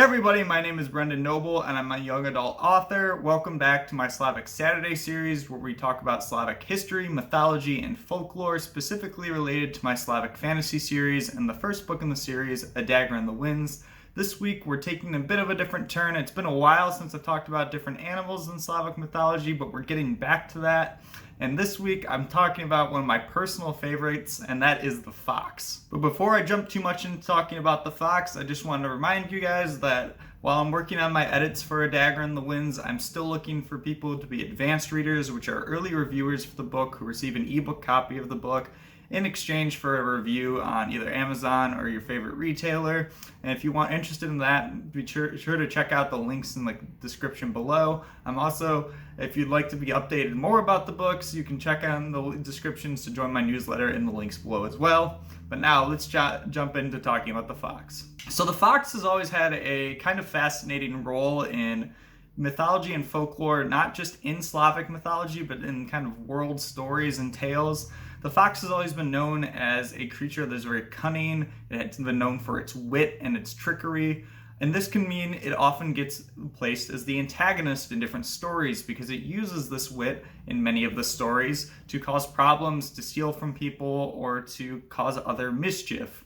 Hey everybody, my name is Brendan Noble and I'm a young adult author. Welcome back to my Slavic Saturday series where we talk about Slavic history, mythology, and folklore specifically related to my Slavic fantasy series and the first book in the series, A Dagger in the Winds. This week we're taking a bit of a different turn. It's been a while since I've talked about different animals in Slavic mythology, but we're getting back to that. And this week I'm talking about one of my personal favorites, and that is the fox. But before I jump too much into talking about the fox, I just wanted to remind you guys that while I'm working on my edits for A Dagger in the Winds, I'm still looking for people to be advanced readers, which are early reviewers for the book who receive an ebook copy of the book in exchange for a review on either Amazon or your favorite retailer. And if you want interested in that, be sure to check out the links in the description below. I'm also, if you'd like to be updated more about the books, you can check out the descriptions to join my newsletter in the links below as well. But now let's jump into talking about the fox. So the fox has always had a kind of fascinating role in mythology and folklore, not just in Slavic mythology, but in kind of world stories and tales. The fox has always been known as a creature that's very cunning. It's been known for its wit and its trickery. And this can mean it often gets placed as the antagonist in different stories because it uses this wit in many of the stories to cause problems, to steal from people, or to cause other mischief.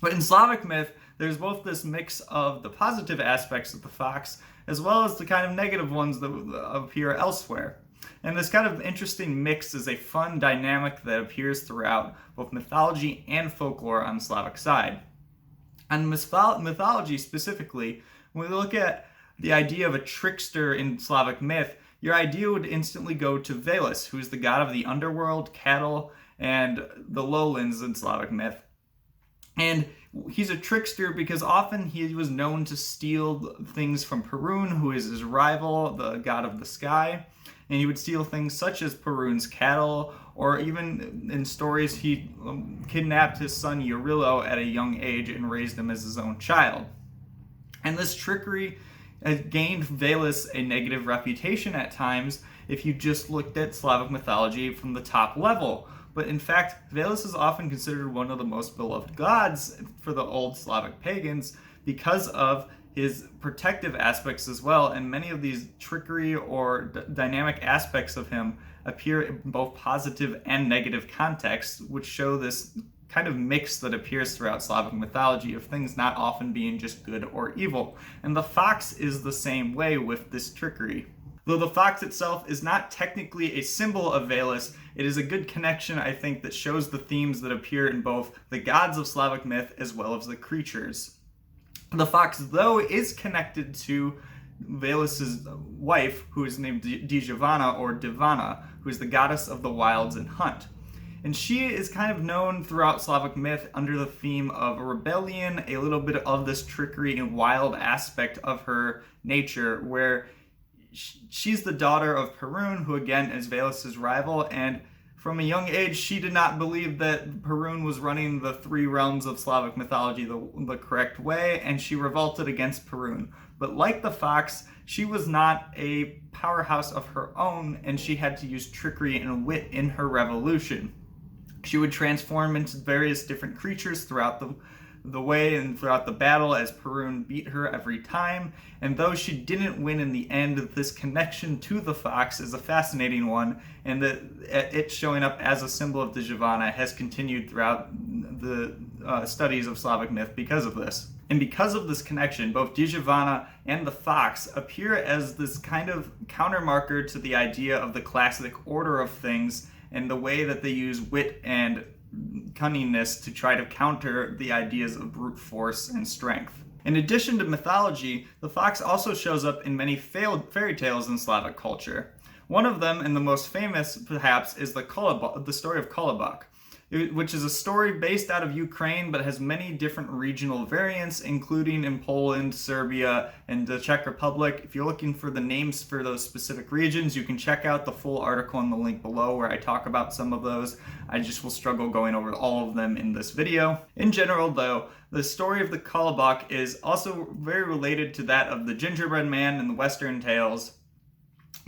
But in Slavic myth, there's both this mix of the positive aspects of the fox as well as the kind of negative ones that appear elsewhere. And this kind of interesting mix is a fun dynamic that appears throughout both mythology and folklore on the Slavic side. On mythology specifically, when we look at the idea of a trickster in Slavic myth, your idea would instantly go to Veles, who is the god of the underworld, cattle, and the lowlands in Slavic myth. And he's a trickster because often he was known to steal things from Perun, who is his rival, the god of the sky. And he would steal things such as Perun's cattle, or even in stories he kidnapped his son Eurylo at a young age and raised him as his own child. And this trickery gained Veles a negative reputation at times if you just looked at Slavic mythology from the top level. But in fact, Veles is often considered one of the most beloved gods for the old Slavic pagans because of his protective aspects as well, and many of these trickery or dynamic aspects of him appear in both positive and negative contexts, which show this kind of mix that appears throughout Slavic mythology of things not often being just good or evil. And the fox is the same way with this trickery. Though the fox itself is not technically a symbol of Veles, it is a good connection, I think, that shows the themes that appear in both the gods of Slavic myth as well as the creatures. The fox, though, is connected to Veles' wife, who is named Dijavana or Divana, who is the goddess of the wilds and hunt. And she is kind of known throughout Slavic myth under the theme of a rebellion, a little bit of this trickery and wild aspect of her nature, where she's the daughter of Perun, who again is Veles' rival, and from a young age, she did not believe that Perun was running the three realms of Slavic mythology the correct way, and she revolted against Perun. But like the fox, she was not a powerhouse of her own, and she had to use trickery and wit in her revolution. She would transform into various different creatures throughout the way and throughout the battle as Perun beat her every time. And though she didn't win in the end, this connection to the fox is a fascinating one, and that it showing up as a symbol of Dijavana has continued throughout the studies of Slavic myth because of this. And because of this connection, both Dijavana and the fox appear as this kind of countermarker to the idea of the classic order of things and the way that they use wit and cunningness to try to counter the ideas of brute force and strength. In addition to mythology, the fox also shows up in many fairy tales in Slavic culture. One of them, and the most famous perhaps, is the story of Kalabhak, which is a story based out of Ukraine but has many different regional variants, including in Poland, Serbia, and the Czech Republic. If you're looking for the names for those specific regions, you can check out the full article in the link below where I talk about some of those. I just will struggle going over all of them in this video. In general, though, the story of the Kolobok is also very related to that of the gingerbread man in the Western tales,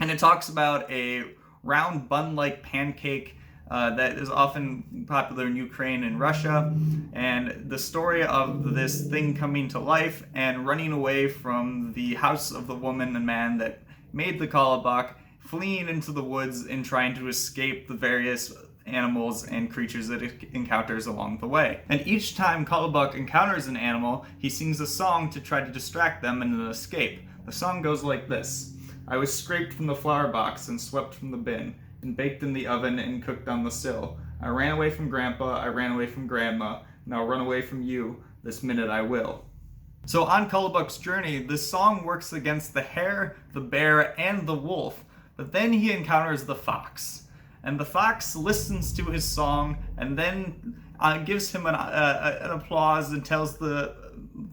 and it talks about a round bun-like pancake that is often popular in Ukraine and Russia. And the story of this thing coming to life and running away from the house of the woman and man that made the Kolobok, fleeing into the woods and trying to escape the various animals and creatures that it encounters along the way. And each time Kolobok encounters an animal, he sings a song to try to distract them and then escape. The song goes like this: I was scraped from the flower box and swept from the bin, and baked in the oven and cooked on the sill. I ran away from Grandpa, I ran away from Grandma, and I'll run away from you, this minute I will. So on Kolobok's journey, this song works against the hare, the bear, and the wolf, but then he encounters the fox. And the fox listens to his song and then gives him an applause and tells the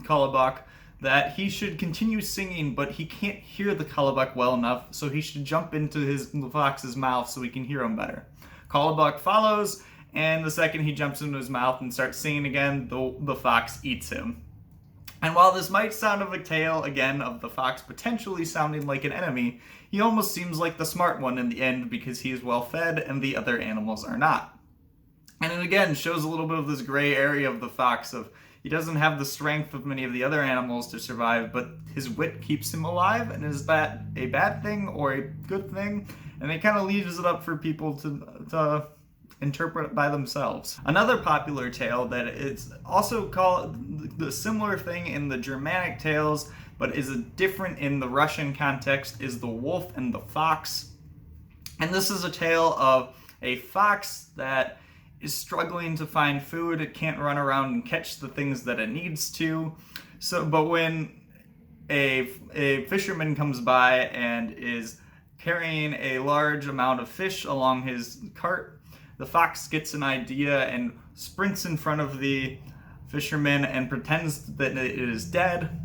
Kolobok that he should continue singing, but he can't hear the Kolobok well enough, so he should jump into the fox's mouth so he can hear him better. Kolobok follows, and the second he jumps into his mouth and starts singing again, the fox eats him. And while this might sound of a tale, again, of the fox potentially sounding like an enemy, he almost seems like the smart one in the end because he is well fed and the other animals are not. And it again shows a little bit of this gray area of the fox of he doesn't have the strength of many of the other animals to survive, but his wit keeps him alive. And is that a bad thing or a good thing? And it kind of leaves it up for people to interpret by themselves. Another popular tale that is also called the similar thing in the Germanic tales, but is different in the Russian context, is The Wolf and the Fox. And this is a tale of a fox that is struggling to find food. It can't run around and catch the things that it needs to. But when a fisherman comes by and is carrying a large amount of fish along his cart, the fox gets an idea and sprints in front of the fisherman and pretends that it is dead.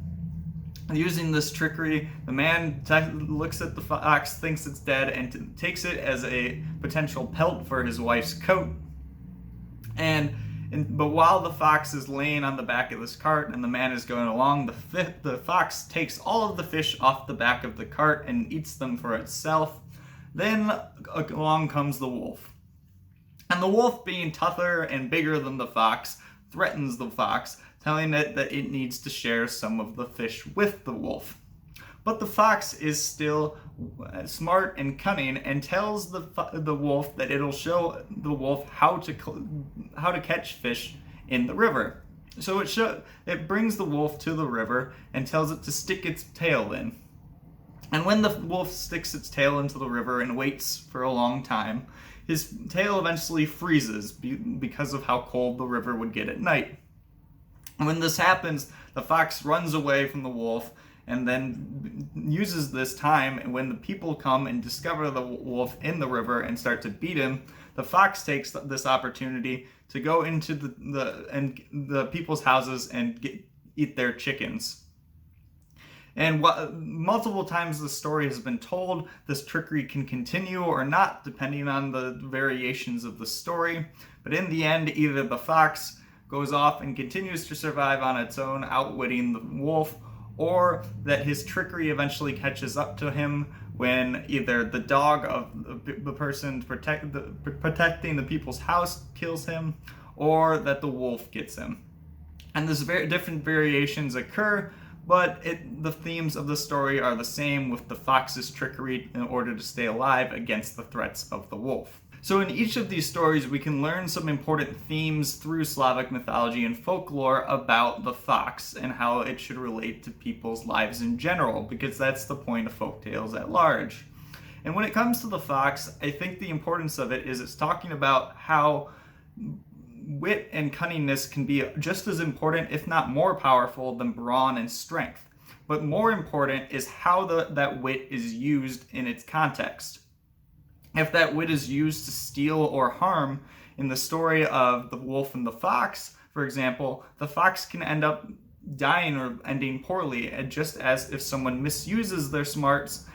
Using this trickery, the man looks at the fox, thinks it's dead, and takes it as a potential pelt for his wife's coat. But while the fox is laying on the back of this cart and the man is going along, the fox takes all of the fish off the back of the cart and eats them for itself. Then along comes the wolf. And the wolf, being tougher and bigger than the fox, threatens the fox, telling it that it needs to share some of the fish with the wolf. But the fox is still smart and cunning and tells the wolf that it'll show the wolf how to catch fish in the river. So it brings the wolf to the river and tells it to stick its tail in. And when the wolf sticks its tail into the river and waits for a long time, his tail eventually freezes because of how cold the river would get at night. And when this happens, the fox runs away from the wolf and then uses this time, and when the people come and discover the wolf in the river and start to beat him, the fox takes this opportunity to go into the people's houses and eat their chickens. And multiple times the story has been told, this trickery can continue or not, depending on the variations of the story. But in the end, either the fox goes off and continues to survive on its own, outwitting the wolf, or that his trickery eventually catches up to him when either the dog of the person protecting the people's house kills him, or that the wolf gets him. And there's different variations occur, but the themes of the story are the same, with the fox's trickery in order to stay alive against the threats of the wolf. So in each of these stories, we can learn some important themes through Slavic mythology and folklore about the fox and how it should relate to people's lives in general, because that's the point of folktales at large. And when it comes to the fox, I think the importance of it is it's talking about how wit and cunningness can be just as important, if not more powerful, than brawn and strength. But more important is how that wit is used in its context. If that wit is used to steal or harm, in the story of the wolf and the fox, for example, the fox can end up dying or ending poorly, and just as if someone misuses their smarts,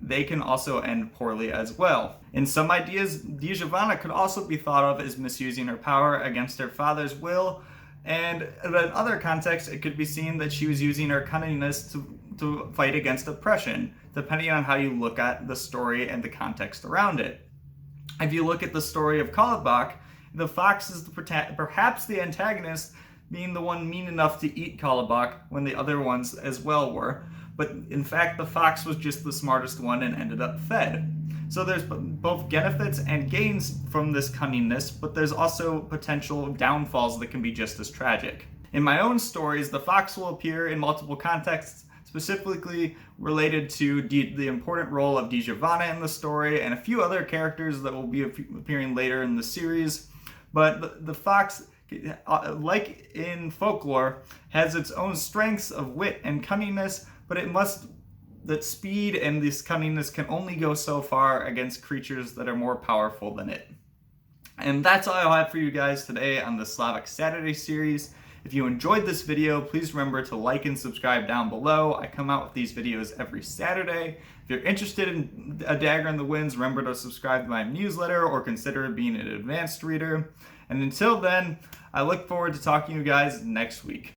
they can also end poorly as well. In some ideas, Dijavana could also be thought of as misusing her power against her father's will, and in other contexts, it could be seen that she was using her cunningness to fight against oppression, depending on how you look at the story and the context around it. If you look at the story of Kalabhak, the fox is perhaps the antagonist, being the one mean enough to eat Kolobok when the other ones as well were. But in fact, the fox was just the smartest one and ended up fed. So there's both benefits and gains from this cunningness, but there's also potential downfalls that can be just as tragic. In my own stories, the fox will appear in multiple contexts, specifically related to the important role of Dijavana in the story and a few other characters that will be appearing later in the series. But the fox, like in Folklore, has its own strengths of wit and cunningness, but that speed and this cunningness can only go so far against creatures that are more powerful than it. And that's all I have for you guys today on the Slavic Saturday series. If you enjoyed this video, please remember to like and subscribe down below. I come out with these videos every Saturday. If you're interested in A Dagger in the Winds, remember to subscribe to my newsletter or consider being an advanced reader. And until then, I look forward to talking to you guys next week.